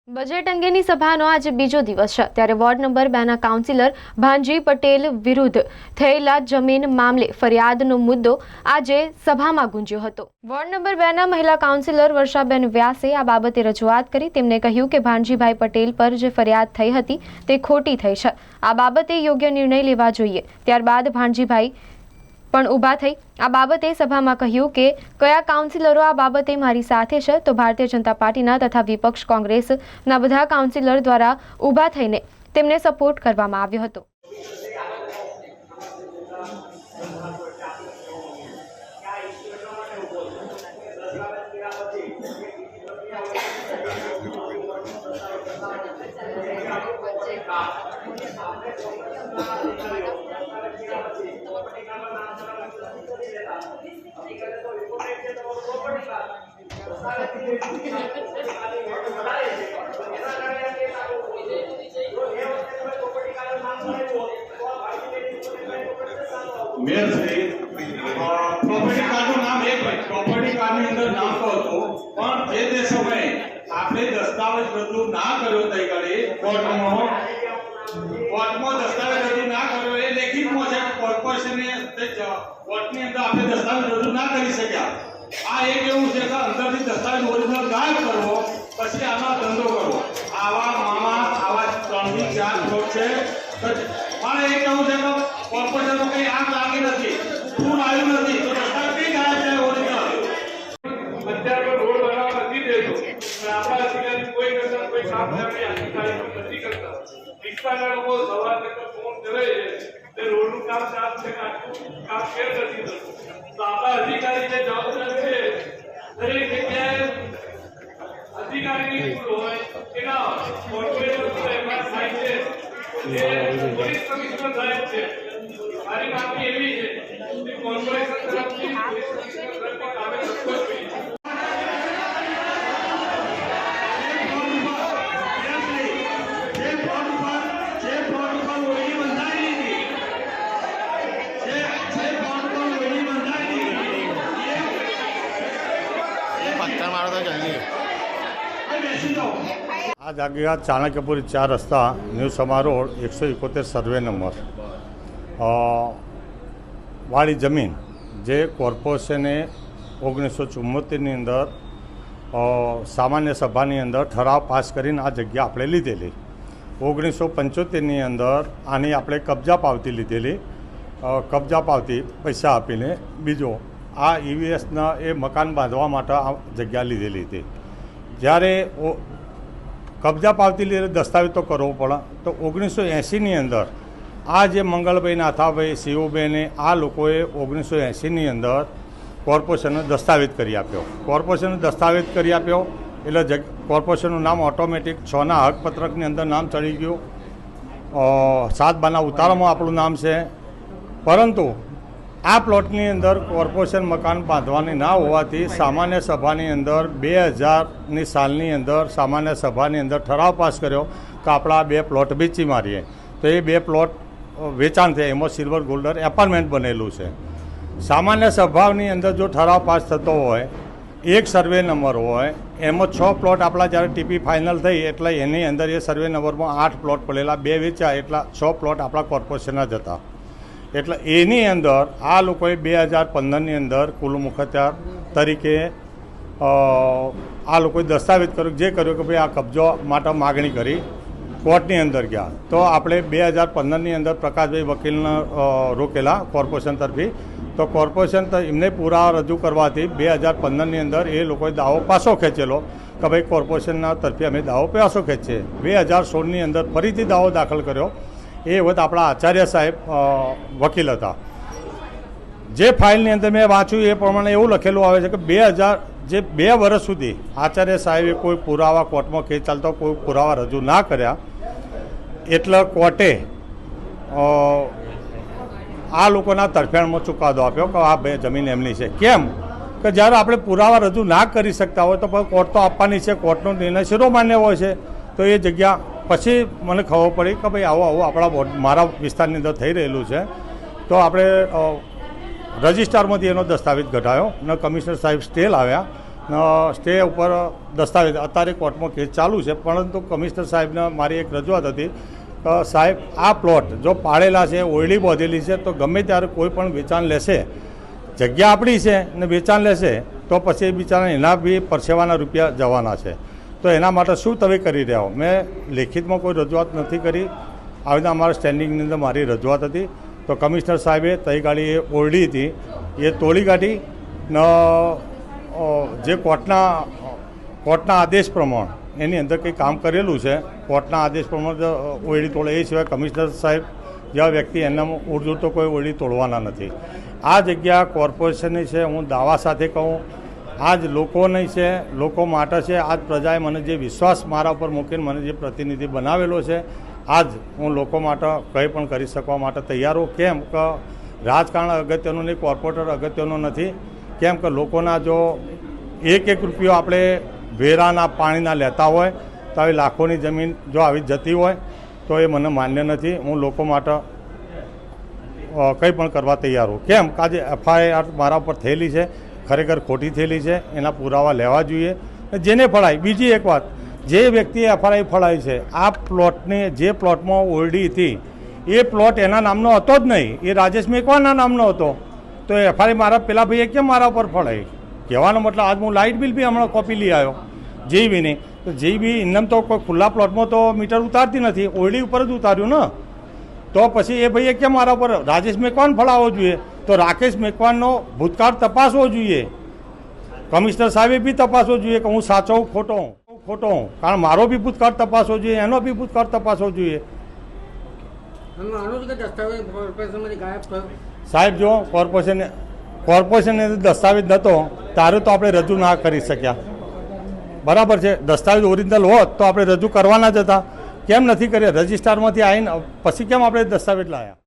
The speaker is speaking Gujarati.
બજેટ અંગેની સભાનો આજે બીજો દિવસ છે ત્યારે વોર્ડ નંબર 2ના કાઉન્સિલર ભાંજી પટેલ વિરુદ્ધ થયેલા જમીન મામલે ફરિયાદનો મુદ્દો આજે સભામાં ગુંજ્યો હતો। વોર્ડ નંબર 2ના મહિલા કાઉન્સિલર વર્ષાબેન વ્યાસે આ બાબતે રજૂઆત કરી તેમણે કહ્યું કે ભાંજીભાઈ પટેલ પર જે ફરિયાદ થઈ હતી તે ખોટી થઈ છે। આ બાબતે યોગ્ય નિર્ણય લેવા જોઈએ। ત્યારબાદ ભાંજીભાઈ પણ ઊભા થઈ આ બાબતે સભામાં કહ્યું કે કયા કાઉન્સિલરો આ બાબતે મારી સાથે છે તો ભારતીય જનતા પાર્ટીના તથા વિપક્ષ કોંગ્રેસના બધા કાઉન્સિલર દ્વારા ઊભા થઈને તેમને સપોર્ટ કરવામાં આવ્યો હતો। પ્રોપર્ટી કાર્ડનું નામ એક હોય, પ્રોપર્ટી કાર્ડની અંદર નામ તો હતું, પણ જે તે સમયે આપણે દસ્તાવેજ રજૂ ના કર્યો તઈ ઘડી કોર્ટમાં દસ્તાવેજ રજૂ ના કર્યો એ લેખિતમાં છે કોર્પોરેશને કોર્ટની અંદર આપણે દસ્તાવેજ રજૂ ના કરી શક્યા। આ એક એવું છે કે અંદરથી દસ્તાવેજ ઓરિજિનલ ગાયબ કરવો પછી આમાં ધંધો કરવો। આવા મામા આવા 3 થી 4 લોક છે પણ એ કેવું છે કે કોર્પોરેશનનો કઈ આગ લાગી નથી, ફૂલ આવ્યું નથી તો દસ્તાવેજ કઈ ગાયબ છે ઓરિજિનલ। અત્યારે રોડ બનાવવા નથી દેતો પણ આપણા અધિકારી કોઈ કરતા કોઈ કામ કરે અધિકારી નથી કરતા। રિક્ષાના લોકો સવાર તક ફોન કરે છે તે રોડનું કામ ચાલુ છે કે કામ કેમ નથી થતું તો આપણા અધિકારીને જવાબદાર છે દરેક જગ્યાએ અધિકારીની ભૂલ હોય કે ના કોર્પોરેશન એમાં થાય છે એ પોલીસ કમિશનર સાહેબ છે। મારી માંગણી એવી છે કે કોર્પોરેશન તરફથી પોલીસ કમિશનર તરફથી કામે કરવો જોઈએ। આ જગ્યા ચાણક્યપુરી 4 રસ્તા ન્યૂ સમા રોડ 171 સર્વે નંબર વાળી જમીન જે કોર્પોરેશને 1974ની અંદર સામાન્ય સભાની અંદર ઠરાવ પાસ કરીને આ જગ્યા આપણે લીધેલી। 1975ની અંદર આની આપણે કબજા પાવતી લીધેલી, કબજા પાવતી પૈસા આપીને બીજો આ ઈવીએસના એ મકાન બાંધવા માટે આ જગ્યા લીધેલી હતી। જ્યારે કબજા પાવતી લીધે દસ્તાવેજ તો કરવો પડે તો 1980ની અંદર આ જે મંગળભાઈ નાથાભાઈ શિવભાઈને આ લોકોએ 1980ની અંદર કોર્પોરેશનને દસ્તાવેજ કરી આપ્યો। કોર્પોરેશનને દસ્તાવેજ કરી આપ્યો એટલે કોર્પોરેશનનું નામ ઓટોમેટિક 6ના હકપત્રકની અંદર નામ ચડી ગયું, 7 ઉતારામાં આપણું નામ છે। પરંતુ આ પ્લોટની અંદર કોર્પોરેશન મકાન બાંધવાની ના હોવાથી સામાન્ય સભાની અંદર 2000ની સાલની અંદર સામાન્ય સભાની અંદર ઠરાવ પાસ કર્યો કે આપણા 2 પ્લોટ વેચી મારીએ તો એ 2 પ્લોટ વેચાણ થયા। એમાં સિલ્વર ગોલ્ડર એપાર્ટમેન્ટ બનેલું છે। સામાન્ય સભાની અંદર જો ઠરાવ પાસ થતો હોય, એક સર્વે નંબર હોય, એમાં 6 પ્લોટ આપણા જ્યારે ટીપી ફાઇનલ થઈ એટલે એની અંદર એ સર્વે નંબરમાં 8 પ્લોટ પડેલા, 2 વેચ્યા એટલા 6 પ્લોટ આપણા કોર્પોરેશનના જ હતા। એટલે એની અંદર આ લોકોએ 2015ની અંદર કુલ મુખત્યાર તરીકે આ લોકોએ દસ્તાવેજ કર્યો, જે કર્યો કે ભાઈ આ કબજો માટે માગણી કરી, કોર્ટની અંદર ગયા તો આપણે 2015ની અંદર પ્રકાશભાઈ વકીલને રોકેલા કોર્પોરેશન તરફી તો કોર્પોરેશન એમને પુરાવા રજૂ કરવાથી 2015ની અંદર એ લોકોએ દાવો પાછો ખેંચેલો કે ભાઈ કોર્પોરેશનના તરફી અમે દાવો પાછો ખેંચીએ। 2016ની અંદર ફરીથી દાવો દાખલ કર્યો। એ વખત આપણા આચાર્ય સાહેબ વકીલ હતા। જે ફાઇલની અંદર મેં વાંચ્યું એ પ્રમાણે એવું લખેલું આવે છે કે 2 વર્ષ સુધી આચાર્ય સાહેબે કોઈ પુરાવા કોર્ટમાં કેસ ચાલતો કોઈ પુરાવા રજૂ ના કર્યા એટલે કોર્ટે આ લોકોના તરફેણમાં ચુકાદો આપ્યો કે આ જમીન એમની છે। કેમ કે જ્યારે આપણે પુરાવા રજૂ ના કરી શકતા હોય તો કોર્ટ તો આપવાની છે, કોર્ટનો નિર્ણય શિરોમાન્ય હોય છે। તો એ જગ્યા પછી મને ખબર પડી કે ભાઈ આવું આપણા મારા વિસ્તારની અંદર થઈ રહેલું છે તો આપણે રજિસ્ટ્રારમાંથી એનો દસ્તાવેજ કઢાયો અને કમિશનર સાહેબ સ્ટે લાવ્યા સ્ટે ઉપર દસ્તાવેજ અત્યારે કોર્ટમાં કેસ ચાલુ છે, પરંતુ કમિશનર સાહેબને મારી એક રજૂઆત હતી કે સાહેબ આ પ્લોટ જો પાડેલા છે, ઓયડી બાંધેલી છે, તો ગમે ત્યારે કોઈ પણ વેચાણ લેશે, જગ્યા આપણી છે ને વેચાણ લેશે તો પછી એ બિચારા એના બી પરસેવાના રૂપિયા જવાના છે. તો એના માટે શું તમે કરી રહ્યા હો? મેં લેખિતમાં કોઈ રજૂઆત નથી કરી. આવી રીતે અમારા સ્ટેન્ડિંગની અંદર મારી રજૂઆત હતી, તો કમિશનર સાહેબે તઈ ગાડી એ ઓરડી હતી એ તોડી કાઢી ને જે કોર્ટના આદેશ પ્રમાણે એની અંદર કંઈ કામ કરેલું છે, કોર્ટના આદેશ પ્રમાણે ઓરડી તોડે એ સિવાય કમિશનર સાહેબ જેવા વ્યક્તિ એનામાં ઉર્દૂ તો કોઈ ઓરડી તોડવાના નથી. આ જગ્યા કોર્પોરેશનની છે, હું દાવા સાથે કહું. આજ લોકોની છે, લોકો માટે છે. આજ પ્રજાએ મને જે વિશ્વાસ મારા ઉપર મૂકીને મને જે પ્રતિનિધિ બનાવેલો છે, આજ હું લોકો માટે કંઈ પણ કરી શકવા માટે તૈયાર હું. કેમ કે રાજકારણ અગત્યનું નહીં, કોર્પોરેટર અગત્યનું નથી. કેમ કે લોકોના જો એક રૂપિયો આપણે વેરાના પાણીના લેતા હોય તો આવી લાખોની જમીન જો આવી જતી હોય તો એ મને માન્ય નથી. હું લોકો માટે કંઈ પણ કરવા તૈયાર હું. કેમ કે આજે FIR મારા ઉપર થયેલી છે, ખરેખર ખોટી થયેલી છે, એના પુરાવા લેવા જોઈએ. જેને ફળાય, બીજી એક વાત, જે વ્યક્તિએ FIR ફળાઈ છે, આ પ્લોટની જે પ્લોટમાં ઓરડી હતી એ પ્લોટ એના નામનો હતો જ નહીં, એ રાજેશ મેકવાના નામનો હતો. તો FIR મારા પેલા ભાઈએ કેમ મારા ઉપર ફળાઈ? કહેવાનો મતલબ આજ હું લાઇટ બિલ બી હમણાં કોપી લઈ આવ્યો JBની. તો JB ઇન્દમ તો કોઈ ખુલ્લા પ્લોટમાં તો મીટર ઉતારતી નથી, ઓરડી ઉપર જ ઉતાર્યું ને. તો પછી એ ભાઈએ કેમ મારા ઉપર રાજેશ મેકવાન ફળાવવો જોઈએ? તો રાકેશ મેકવાનનો ભૂતકાળ તપાસવો જોઈએ. કમિશનર સાહેબે બી તપાસવો જોઈએ કે હું સાચો હું ખોટો હું. કારણ મારો બી ભૂતકાળ તપાસવો જોઈએ, એનો બી ભૂતકાળ તપાસવો જોઈએ. સાહેબ જો કોર્પોરેશનને દસ્તાવેજ નહોતો ત્યારે તો આપણે રજૂ ના કરી શક્યા. બરાબર છે, દસ્તાવેજ ઓરિજિનલ હોત તો આપણે રજૂ કરવાના જ હતા. કેમ નથી કર્યા? રજિસ્ટ્રારમાંથી આવીને પછી કેમ આપણે દસ્તાવેજ લાવ્યા?